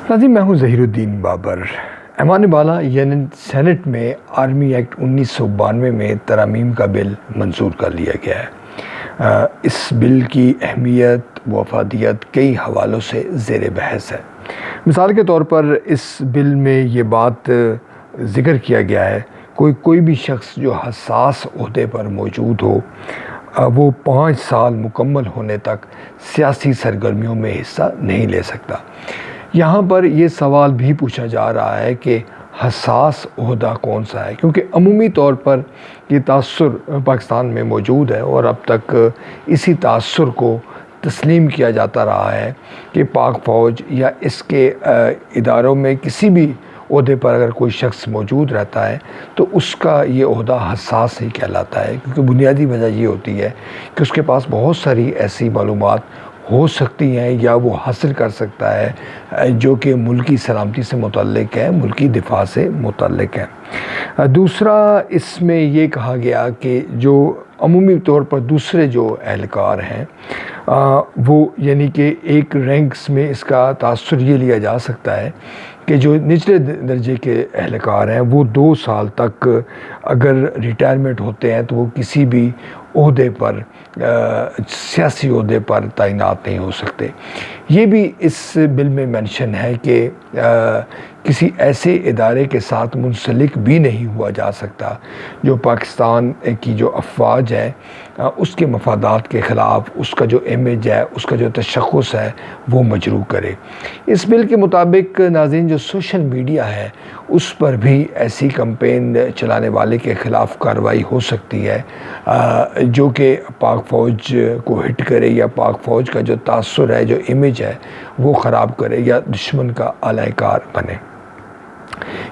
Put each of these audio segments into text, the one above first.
ناظرین، میں ہوں ظہیر الدین بابر۔ ایوان بالا یعنی سینٹ میں آرمی ایکٹ 1992 میں ترامیم کا بل منظور کر لیا گیا ہے۔ اس بل کی اہمیت و افادیت کئی حوالوں سے زیر بحث ہے۔ مثال کے طور پر اس بل میں یہ بات ذکر کیا گیا ہے کوئی بھی شخص جو حساس عہدے پر موجود ہو وہ 5 سال مکمل ہونے تک سیاسی سرگرمیوں میں حصہ نہیں لے سکتا۔ یہاں پر یہ سوال بھی پوچھا جا رہا ہے کہ حساس عہدہ کون سا ہے، کیونکہ عمومی طور پر یہ تاثر پاکستان میں موجود ہے اور اب تک اسی تاثر کو تسلیم کیا جاتا رہا ہے کہ پاک فوج یا اس کے اداروں میں کسی بھی عہدے پر اگر کوئی شخص موجود رہتا ہے تو اس کا یہ عہدہ حساس ہی کہلاتا ہے، کیونکہ بنیادی وجہ یہ ہوتی ہے کہ اس کے پاس بہت ساری ایسی معلومات ہو سکتی ہیں یا وہ حاصل کر سکتا ہے جو کہ ملکی سلامتی سے متعلق ہے، ملکی دفاع سے متعلق ہے۔ دوسرا، اس میں یہ کہا گیا کہ جو عمومی طور پر دوسرے جو اہلکار ہیں وہ یعنی کہ ایک رینکس میں اس کا تاثر یہ لیا جا سکتا ہے کہ جو نچلے درجے کے اہلکار ہیں وہ 2 سال تک اگر ریٹائرمنٹ ہوتے ہیں تو وہ کسی بھی عہدے پر سیاسی عہدے پر تعینات نہیں ہو سکتے۔ یہ بھی اس بل میں مینشن ہے کہ کسی ایسے ادارے کے ساتھ منسلک بھی نہیں ہوا جا سکتا جو پاکستان کی جو افواج ہے اس کے مفادات کے خلاف اس کا جو امیج ہے، اس کا جو تشخص ہے وہ مجروح کرے۔ اس بل کے مطابق ناظرین جو سوشل میڈیا ہے اس پر بھی ایسی کمپین چلانے والے کے خلاف کارروائی ہو سکتی ہے جو کہ پاک فوج کو ہٹ کرے یا پاک فوج کا جو تاثر ہے، جو امیج ہے وہ خراب کرے یا دشمن کا اعلی کار بنے۔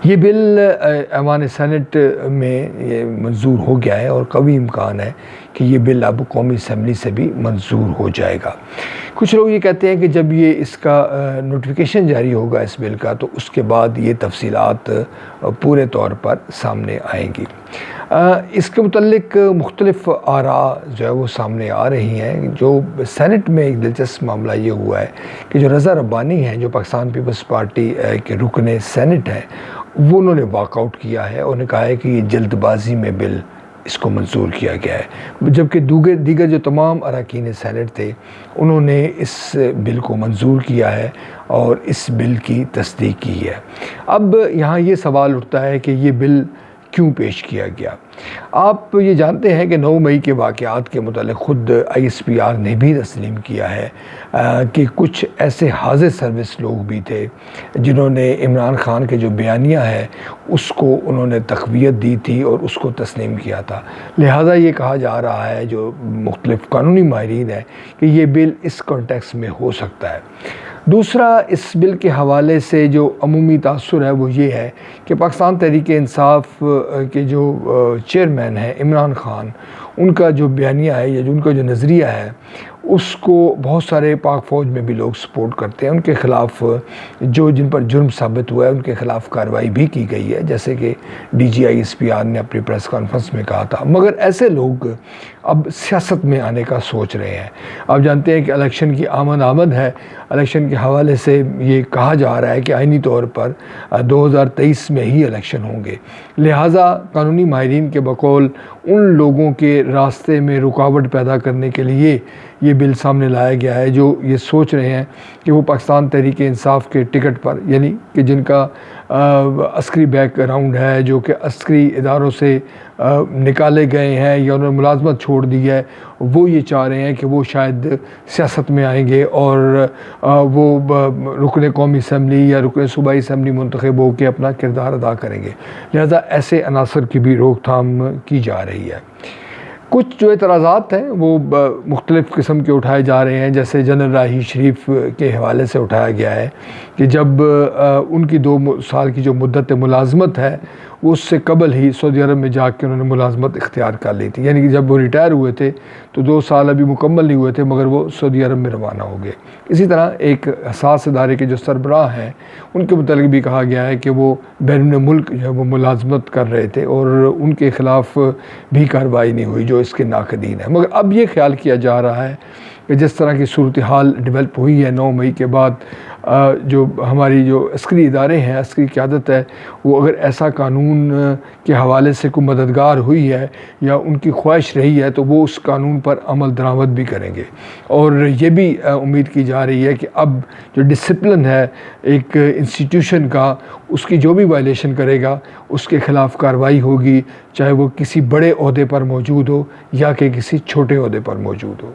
یہ بل ایوان سینٹ میں یہ منظور ہو گیا ہے اور قوی امکان ہے کہ یہ بل اب قومی اسمبلی سے بھی منظور ہو جائے گا۔ کچھ لوگ یہ کہتے ہیں کہ جب یہ اس کا نوٹیفیکیشن جاری ہوگا اس بل کا تو اس کے بعد یہ تفصیلات پورے طور پر سامنے آئیں گی۔ اس کے متعلق مختلف آراء جو ہے وہ سامنے آ رہی ہیں۔ جو سینٹ میں ایک دلچسپ معاملہ یہ ہوا ہے کہ جو رضا ربانی ہیں جو پاکستان پیپلز پارٹی کے رکن سینٹ ہیں وہ انہوں نے واک آؤٹ کیا ہے اور نے کہا ہے کہ یہ جلد بازی میں بل اس کو منظور کیا گیا ہے، جبکہ دیگر جو تمام اراکین سینٹ تھے انہوں نے اس بل کو منظور کیا ہے اور اس بل کی تصدیق کی ہے۔ اب یہاں یہ سوال اٹھتا ہے کہ یہ بل کیوں پیش کیا گیا؟ آپ یہ جانتے ہیں کہ 9 مئی کے واقعات کے متعلق خود ISPR نے بھی تسلیم کیا ہے کہ کچھ ایسے حاضر سروس لوگ بھی تھے جنہوں نے عمران خان کے جو بیانیہ ہے اس کو انہوں نے تقویت دی تھی اور اس کو تسلیم کیا تھا۔ لہٰذا یہ کہا جا رہا ہے جو مختلف قانونی ماہرین ہیں کہ یہ بل اس کانٹیکس میں ہو سکتا ہے۔ دوسرا، اس بل کے حوالے سے جو عمومی تاثر ہے وہ یہ ہے کہ پاکستان تحریک انصاف کے جو چیئرمین ہیں عمران خان، ان کا جو بیانیہ ہے یا ان کا جو نظریہ ہے اس کو بہت سارے پاک فوج میں بھی لوگ سپورٹ کرتے ہیں۔ ان کے خلاف جن پر جرم ثابت ہوا ہے ان کے خلاف کارروائی بھی کی گئی ہے، جیسے کہ DG ISPR نے اپنی پریس کانفرنس میں کہا تھا۔ مگر ایسے لوگ اب سیاست میں آنے کا سوچ رہے ہیں۔ آپ جانتے ہیں کہ الیکشن کی آمد ہے، الیکشن کے حوالے سے یہ کہا جا رہا ہے کہ آئینی طور پر 2023 میں ہی الیکشن ہوں گے۔ لہٰذا قانونی ماہرین کے بقول ان لوگوں کے راستے میں رکاوٹ پیدا کرنے کے لیے یہ بل سامنے لایا گیا ہے جو یہ سوچ رہے ہیں کہ وہ پاکستان تحریک انصاف کے ٹکٹ پر، یعنی کہ جن کا عسکری بیک گراؤنڈ ہے، جو کہ عسکری اداروں سے نکالے گئے ہیں یا انہوں نے ملازمت چھوڑ دی ہے، وہ یہ چاہ رہے ہیں کہ وہ شاید سیاست میں آئیں گے اور وہ رکن قومی اسمبلی یا رکن صوبائی اسمبلی منتخب ہو کے اپنا کردار ادا کریں گے۔ لہذا ایسے عناصر کی بھی روک تھام کی جا رہی ہے۔ کچھ جو اعتراضات ہیں وہ مختلف قسم کے اٹھائے جا رہے ہیں، جیسے جنرل راہی شریف کے حوالے سے اٹھایا گیا ہے کہ جب ان کی 2 سال کی جو مدت ملازمت ہے اس سے قبل ہی سعودی عرب میں جا کے انہوں نے ملازمت اختیار کر لی تھی، یعنی کہ جب وہ ریٹائر ہوئے تھے تو 2 سال ابھی مکمل نہیں ہوئے تھے مگر وہ سعودی عرب میں روانہ ہو گئے۔ اسی طرح ایک حساس ادارے کے جو سربراہ ہیں ان کے متعلق بھی کہا گیا ہے کہ وہ بیرون ملک جو ہے وہ ملازمت کر رہے تھے اور ان کے خلاف بھی کارروائی نہیں ہوئی جو اس کے ناقدین ہیں۔ مگر اب یہ خیال کیا جا رہا ہے کہ جس طرح کی صورتحال ڈیولپ ہوئی ہے 9 مئی کے بعد، جو ہماری جو عسکری ادارے ہیں، عسکری قیادت ہے، وہ اگر ایسا قانون کے حوالے سے کوئی مددگار ہوئی ہے یا ان کی خواہش رہی ہے تو وہ اس قانون پر عمل درآمد بھی کریں گے۔ اور یہ بھی امید کی جا رہی ہے کہ اب جو ڈسپلن ہے ایک انسٹیٹیوشن کا، اس کی جو بھی وائلیشن کرے گا اس کے خلاف کارروائی ہوگی، چاہے وہ کسی بڑے عہدے پر موجود ہو یا کہ کسی چھوٹے عہدے پر موجود ہو۔